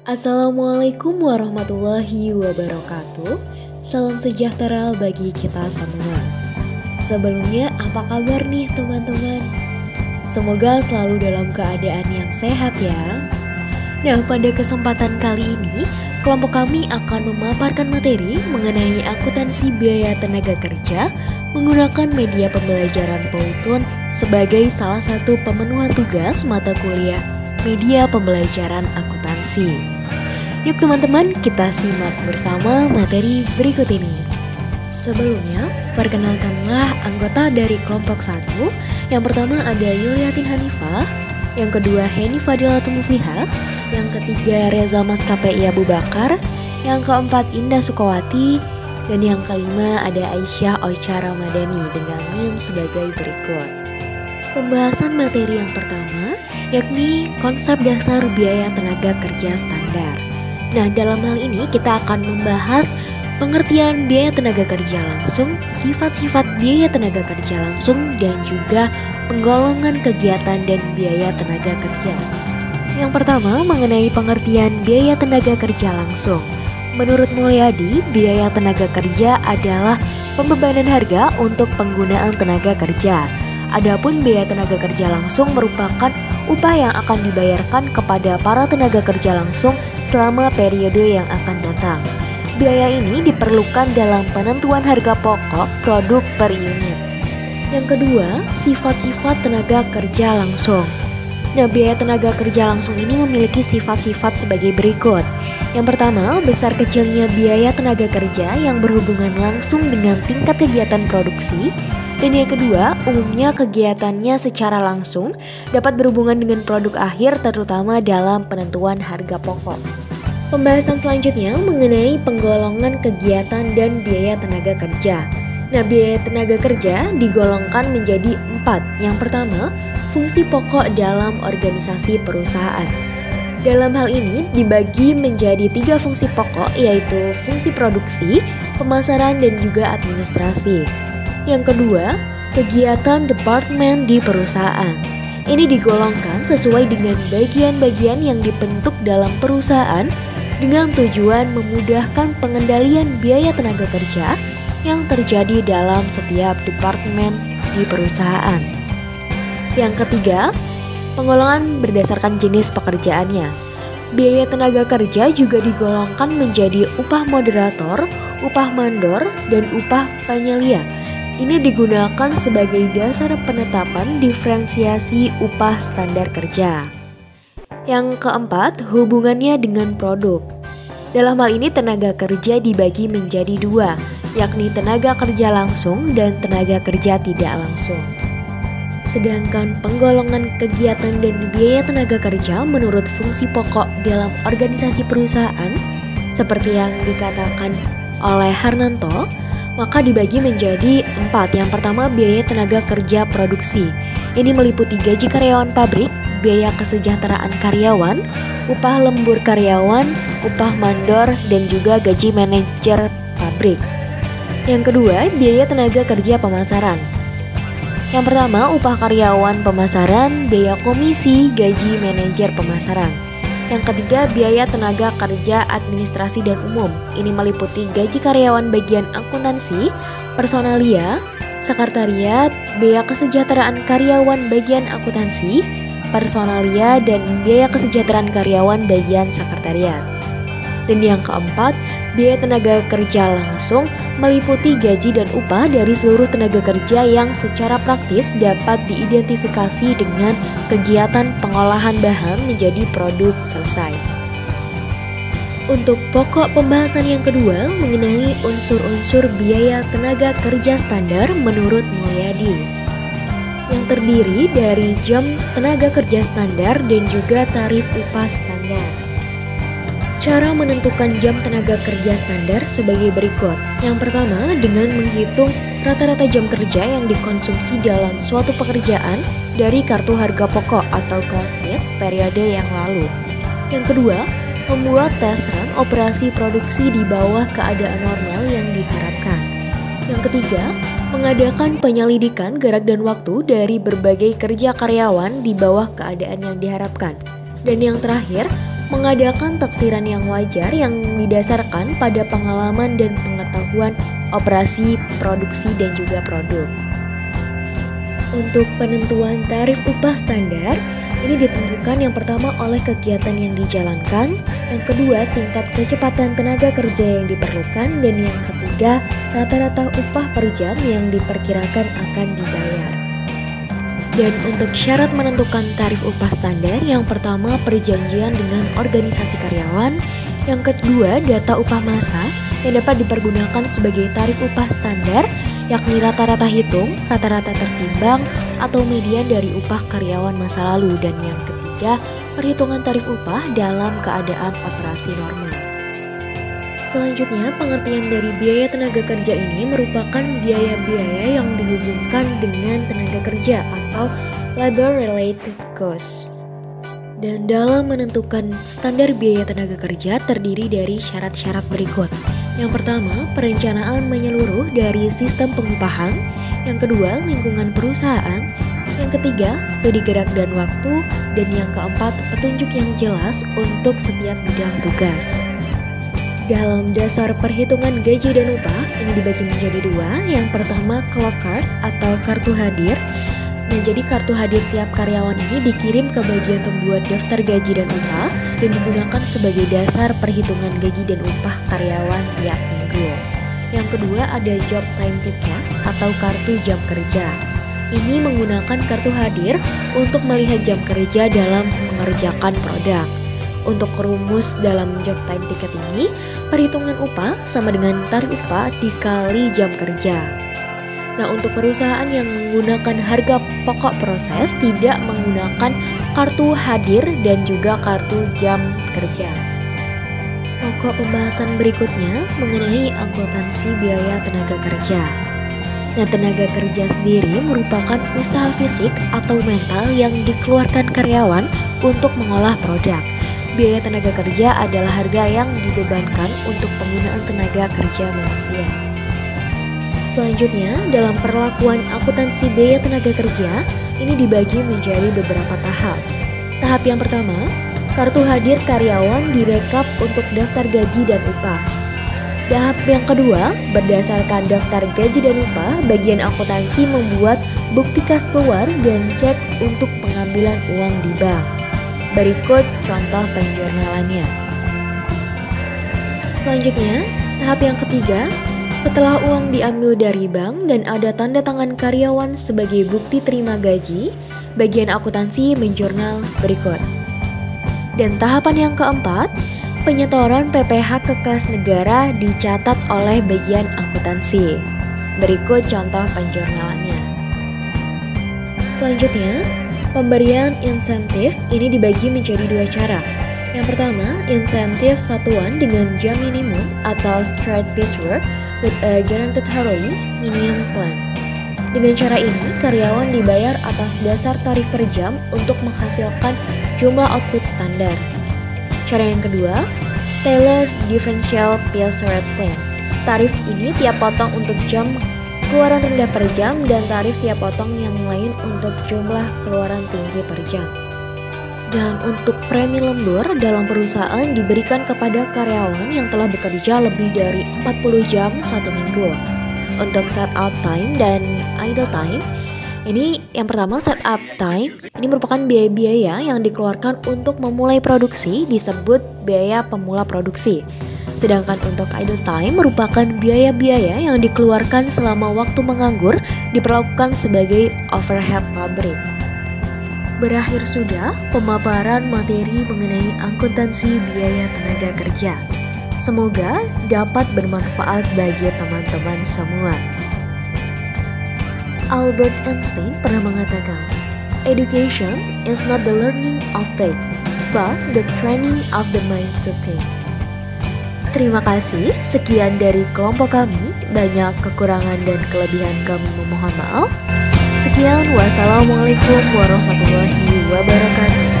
Assalamualaikum warahmatullahi wabarakatuh. Salam sejahtera bagi kita semua. Sebelumnya apa kabar nih teman-teman? Semoga selalu dalam keadaan yang sehat ya. Nah, pada kesempatan kali ini kelompok kami akan memaparkan materi mengenai akuntansi biaya tenaga kerja menggunakan media pembelajaran Powtoon sebagai salah satu pemenuhan tugas mata kuliah media pembelajaran akuntansi. Yuk teman-teman, kita simak bersama materi berikut ini. Sebelumnya, perkenalkanlah anggota dari kelompok 1. Yang pertama ada Yuliatin Hanifah, yang kedua Heni Fadilatul Mufliha, yang ketiga Reza Maskapai Abu Bakar, yang keempat Indah Sukawati, dan yang kelima ada Aisyah Ocha Ramadhani dengan NIM sebagai berikut. Pembahasan materi yang pertama yakni konsep dasar biaya tenaga kerja standar. Nah, dalam hal ini kita akan membahas pengertian biaya tenaga kerja langsung, sifat-sifat biaya tenaga kerja langsung, dan juga penggolongan kegiatan dan biaya tenaga kerja. Yang pertama mengenai pengertian biaya tenaga kerja langsung. Menurut Mulyadi, biaya tenaga kerja adalah pembebanan harga untuk penggunaan tenaga kerja. Adapun biaya tenaga kerja langsung merupakan upah yang akan dibayarkan kepada para tenaga kerja langsung selama periode yang akan datang. Biaya ini diperlukan dalam penentuan harga pokok produk per unit. Yang kedua, sifat-sifat tenaga kerja langsung. Nah, biaya tenaga kerja langsung ini memiliki sifat-sifat sebagai berikut. Yang pertama, besar kecilnya biaya tenaga kerja yang berhubungan langsung dengan tingkat kegiatan produksi. Dan yang kedua, umumnya kegiatannya secara langsung dapat berhubungan dengan produk akhir terutama dalam penentuan harga pokok. Pembahasan selanjutnya mengenai penggolongan kegiatan dan biaya tenaga kerja. Nah, biaya tenaga kerja digolongkan menjadi 4. Yang pertama, fungsi pokok dalam organisasi perusahaan. Dalam hal ini dibagi menjadi 3 fungsi pokok, yaitu fungsi produksi, pemasaran, dan juga administrasi. Yang kedua, kegiatan departemen di perusahaan. Ini digolongkan sesuai dengan bagian-bagian yang dibentuk dalam perusahaan dengan tujuan memudahkan pengendalian biaya tenaga kerja yang terjadi dalam setiap departemen di perusahaan. Yang ketiga, penggolongan berdasarkan jenis pekerjaannya. Biaya tenaga kerja juga digolongkan menjadi upah moderator, upah mandor, dan upah penyelia. Ini digunakan sebagai dasar penetapan diferensiasi upah standar kerja. Yang keempat, hubungannya dengan produk. Dalam hal ini tenaga kerja dibagi menjadi 2, yakni tenaga kerja langsung dan tenaga kerja tidak langsung. Sedangkan penggolongan kegiatan dan biaya tenaga kerja menurut fungsi pokok dalam organisasi perusahaan, seperti yang dikatakan oleh Harnanto, maka dibagi menjadi 4. Yang pertama, biaya tenaga kerja produksi. Ini meliputi gaji karyawan pabrik, biaya kesejahteraan karyawan, upah lembur karyawan, upah mandor, dan juga gaji manajer pabrik. Yang kedua, biaya tenaga kerja pemasaran. Yang pertama, upah karyawan pemasaran, biaya komisi, gaji manajer pemasaran. Yang ketiga, biaya tenaga kerja administrasi dan umum. Ini meliputi gaji karyawan bagian akuntansi, personalia, sekretariat, biaya kesejahteraan karyawan bagian akuntansi, personalia, dan biaya kesejahteraan karyawan bagian sekretariat. Dan yang keempat, biaya tenaga kerja langsung meliputi gaji dan upah dari seluruh tenaga kerja yang secara praktis dapat diidentifikasi dengan kegiatan pengolahan bahan menjadi produk selesai. Untuk pokok pembahasan yang kedua mengenai unsur-unsur biaya tenaga kerja standar menurut Mulyadi, yang terdiri dari jam tenaga kerja standar dan juga tarif upah standar. Cara menentukan jam tenaga kerja standar sebagai berikut. Yang pertama, dengan menghitung rata-rata jam kerja yang dikonsumsi dalam suatu pekerjaan dari kartu harga pokok atau cost sheet periode yang lalu. Yang kedua, membuat tes run operasi produksi di bawah keadaan normal yang diharapkan. Yang ketiga, mengadakan penyelidikan gerak dan waktu dari berbagai kerja karyawan di bawah keadaan yang diharapkan. Dan yang terakhir, mengadakan taksiran yang wajar yang didasarkan pada pengalaman dan pengetahuan operasi, produksi, dan juga produk. Untuk penentuan tarif upah standar, ini ditentukan yang pertama oleh kegiatan yang dijalankan, yang kedua tingkat kecepatan tenaga kerja yang diperlukan, dan yang ketiga rata-rata upah per jam yang diperkirakan akan dibayar. Dan untuk syarat menentukan tarif upah standar, yang pertama perjanjian dengan organisasi karyawan, yang kedua data upah massa yang dapat dipergunakan sebagai tarif upah standar, yakni rata-rata hitung, rata-rata tertimbang, atau median dari upah karyawan masa lalu, dan yang ketiga perhitungan tarif upah dalam keadaan operasi normal. Selanjutnya, pengertian dari biaya tenaga kerja ini merupakan biaya-biaya yang dihubungkan dengan tenaga kerja atau labor-related cost. Dan dalam menentukan standar biaya tenaga kerja terdiri dari syarat-syarat berikut. Yang pertama, perencanaan menyeluruh dari sistem pengupahan. Yang kedua, lingkungan perusahaan. Yang ketiga, studi gerak dan waktu. Dan yang keempat, petunjuk yang jelas untuk setiap bidang tugas. Dalam dasar perhitungan gaji dan upah, ini dibagi menjadi dua. Yang pertama, clock card atau kartu hadir. Nah, jadi kartu hadir tiap karyawan ini dikirim ke bagian pembuat daftar gaji dan upah dan digunakan sebagai dasar perhitungan gaji dan upah karyawan tiap minggu. Yang kedua, ada job time ticket atau kartu jam kerja. Ini menggunakan kartu hadir untuk melihat jam kerja dalam mengerjakan produk. Untuk rumus dalam job time ticket ini, perhitungan upah sama dengan tarif upah dikali jam kerja. Nah, untuk perusahaan yang menggunakan harga pokok proses tidak menggunakan kartu hadir dan juga kartu jam kerja. Pokok pembahasan berikutnya mengenai akuntansi biaya tenaga kerja. Nah, tenaga kerja sendiri merupakan usaha fisik atau mental yang dikeluarkan karyawan untuk mengolah produk. Biaya tenaga kerja adalah harga yang dibebankan untuk penggunaan tenaga kerja manusia. Selanjutnya, dalam perlakuan akuntansi biaya tenaga kerja, ini dibagi menjadi beberapa tahap. Tahap yang pertama, kartu hadir karyawan direkap untuk daftar gaji dan upah. Tahap yang kedua, berdasarkan daftar gaji dan upah, bagian akuntansi membuat bukti kas keluar dan cek untuk pengambilan uang di bank. Berikut contoh penjurnalannya. Selanjutnya, tahap yang ketiga, setelah uang diambil dari bank dan ada tanda tangan karyawan sebagai bukti terima gaji, bagian akuntansi menjurnal berikut. Dan tahapan yang keempat, penyetoran PPh ke kas negara dicatat oleh bagian akuntansi. Berikut contoh penjurnalannya. Selanjutnya, pemberian insentif ini dibagi menjadi dua cara. Yang pertama, insentif satuan dengan jam minimum atau straight piece work with a guaranteed hourly minimum plan. Dengan cara ini, karyawan dibayar atas dasar tarif per jam untuk menghasilkan jumlah output standar. Cara yang kedua, Tailored Differential Piece Rate Plan. Tarif ini tiap potong untuk jam keluaran rendah per jam dan tarif tiap potong yang lain untuk jumlah keluaran tinggi per jam. Dan untuk premi lembur dalam perusahaan diberikan kepada karyawan yang telah bekerja lebih dari 40 jam satu minggu. Untuk setup time dan idle time, ini yang pertama setup time, ini merupakan biaya-biaya yang dikeluarkan untuk memulai produksi disebut biaya pemula produksi. Sedangkan untuk idle time merupakan biaya-biaya yang dikeluarkan selama waktu menganggur diperlakukan sebagai overhead pabrik. Berakhir sudah pemaparan materi mengenai akuntansi biaya tenaga kerja. Semoga dapat bermanfaat bagi teman-teman semua. Albert Einstein pernah mengatakan, "Education is not the learning of faith, but the training of the mind to think." Terima kasih, sekian dari kelompok kami. Banyak kekurangan dan kelebihan kami memohon maaf. Sekian, wassalamualaikum warahmatullahi wabarakatuh.